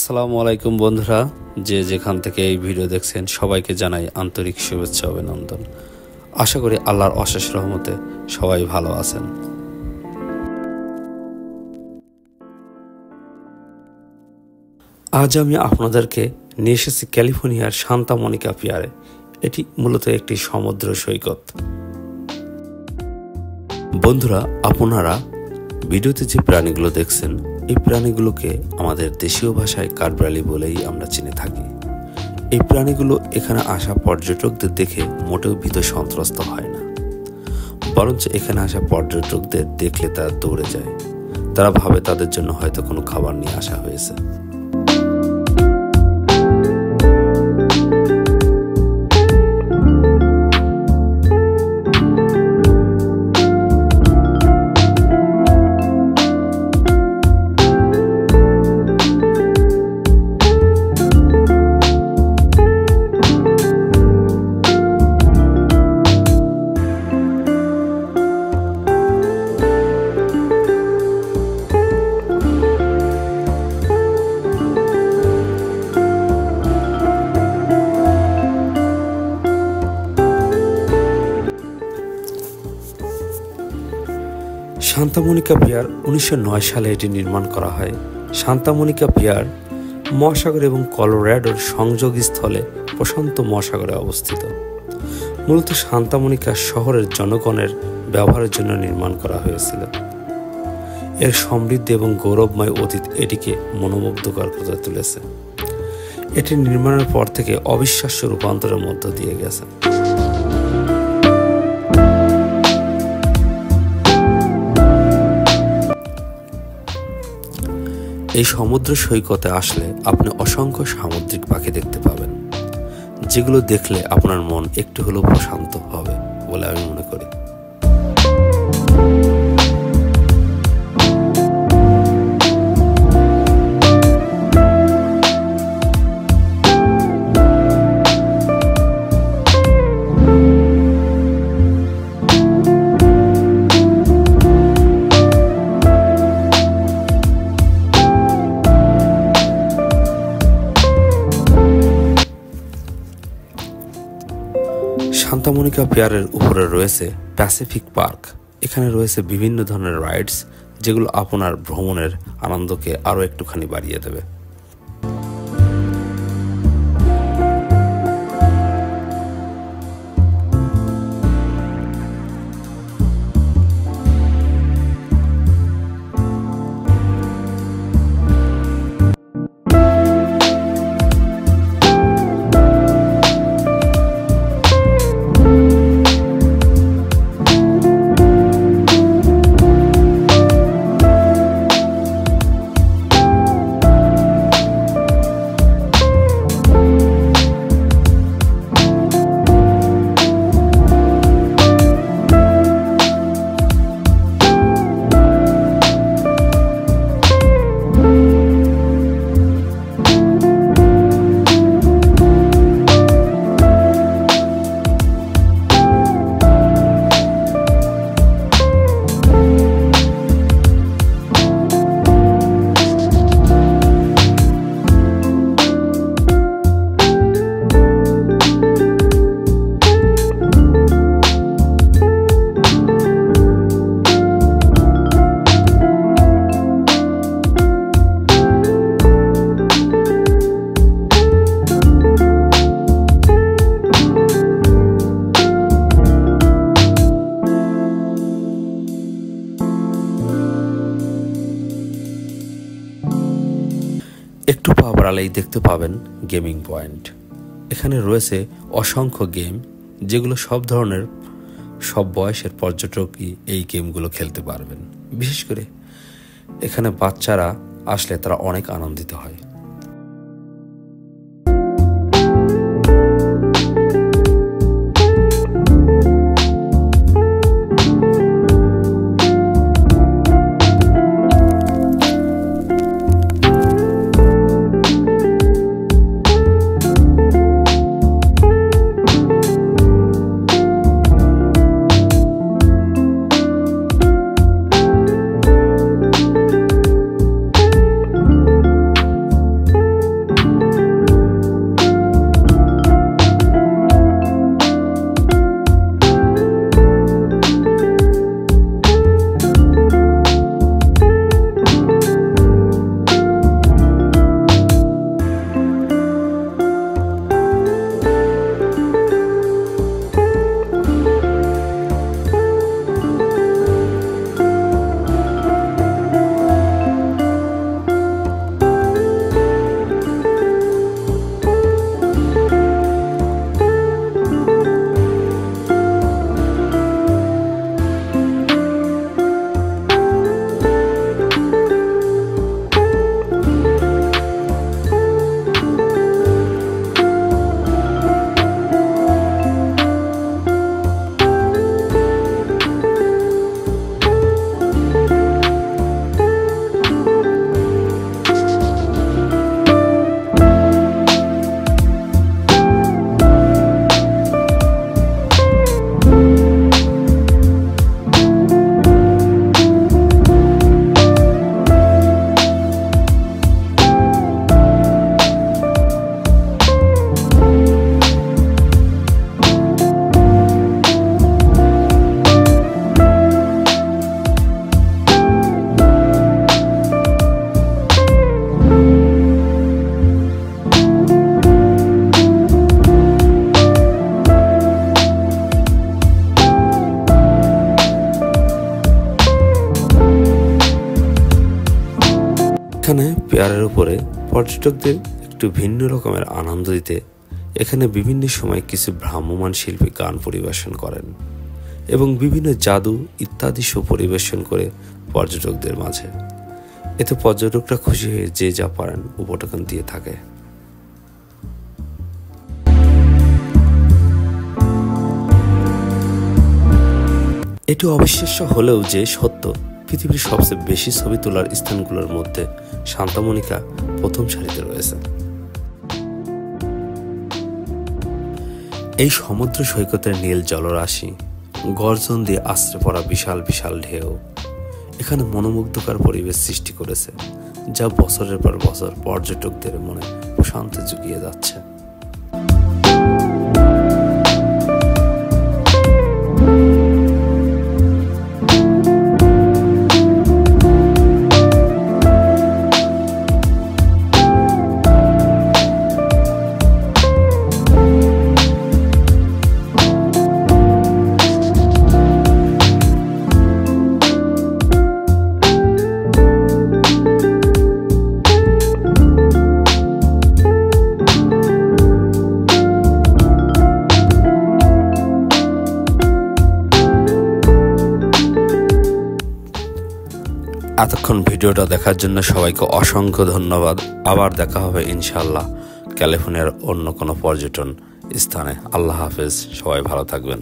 আসসালামু আলাইকুম বন্ধুরা, যে যেখান থেকে এই ভিডিও দেখছেন সবাইকে জানাই আন্তরিক শুভেচ্ছা অভিনন্দন। আশা করি আল্লাহর অশেষ রহমতে সবাই ভালো আছেন। আজ আমি আপনাদেরকে নিয়ে এসেছি ক্যালিফোর্নিয়ার সান্তা মনিকা পিয়ারে। এটি মূলত একটি সমুদ্র সৈকত। বন্ধুরা, আপনারা ভিডিওতে যে প্রাণীগুলো দেখছেন এই প্রাণীগুলোকে আমাদের দেশীয় ভাষায় কাঠবিড়ালি বলেই আমরা চিনে থাকি। এই প্রাণীগুলো এখানে আসা পর্যটকদের দেখে মোটেও ভীত সন্ত্রস্ত হয় না, বরঞ্চ এখানে আসা পর্যটকদের দেখলে তারা দৌড়ে যায়। তারা ভাবে তাদের জন্য হয়তো কোনো খাবার নিয়ে আসা হয়েছে। সান্তা মনিকা পিয়ার 1909 সালে এটি নির্মাণ করা হয়। সান্তা মনিকা পিয়ার মহাসাগর এবং কলোরাডোর সংযোগস্থলে প্রশান্ত মহাসাগরে অবস্থিত। মূলত সান্তা মনিকা শহরের জনগণের ব্যবহারের জন্য নির্মাণ করা হয়েছিল। এর সমৃদ্ধ এবং গৌরবময় অতীত এটিকে মনোমুগ্ধকর করে তুলেছে। এটি নির্মাণের পর থেকে অবিশ্বাস্য রূপান্তরের মধ্য দিয়ে গেছে। এই সমুদ্র সৈকতে আসলে আপনি অসংখ্য সামুদ্রিক পাখি দেখতে পাবেন, যেগুলো দেখলে আপনার মন একটু হলেও প্রশান্ত হবে বলে আমি মনে করি। সান্তা মনিকা পিয়ারের উপরে রয়েছে প্যাসিফিক পার্ক। এখানে রয়েছে বিভিন্ন ধরনের রাইডস, যেগুলো আপনার ভ্রমণের আনন্দকে আরও একটুখানি বাড়িয়ে দেবে। একটু পা বাড়ালেই দেখতে পাবেন গেমিং পয়েন্ট। এখানে রয়েছে অসংখ্য গেম, যেগুলো সব ধরনের সব বয়সের পর্যটকই এই গেমগুলো খেলতে পারবেন। বিশেষ করে এখানে বাচ্চারা আসলে তারা অনেক আনন্দিত হয়। উপরে পর্যটকদের একটু ভিন্ন রকমের আনন্দ দিতে এখানে বিভিন্ন সময় কিছু ভ্রাম্যমাণ শিল্পী গান পরিবেশন করেন এবং বিভিন্ন জাদু ইত্যাদি শো পরিবেশন করে পর্যটকদের মাঝে। এতে পর্যটকরা খুশি হয়ে যে যা পারেন উপঢৌকন দিয়ে থাকে। এটি অবিশ্বাস্য হলেও যে সত্য, পৃথিবীর সবচেয়ে বেশি ছবি তোলার স্থানগুলোর মধ্যে সান্তা মনিকা প্রথম সারিতে রয়েছে। এই সমুদ্র সৈকতের নীল জলরাশি, গর্জন দিয়ে আশ্রে পড়া বিশাল বিশাল ঢেউ এখানে মনোমুগ্ধকর পরিবেশ সৃষ্টি করেছে, যা বছরের পর বছর পর্যটকদের মনে প্রশান্তি জুগিয়ে যাচ্ছে। এতক্ষণ ভিডিওটা দেখার জন্য সবাইকে অসংখ্য ধন্যবাদ। আবার দেখা হবে ইনশাআল্লাহ ক্যালিফোর্নিয়ার অন্য কোনো পর্যটন স্থানে। আল্লাহ হাফেজ, সবাই ভালো থাকবেন।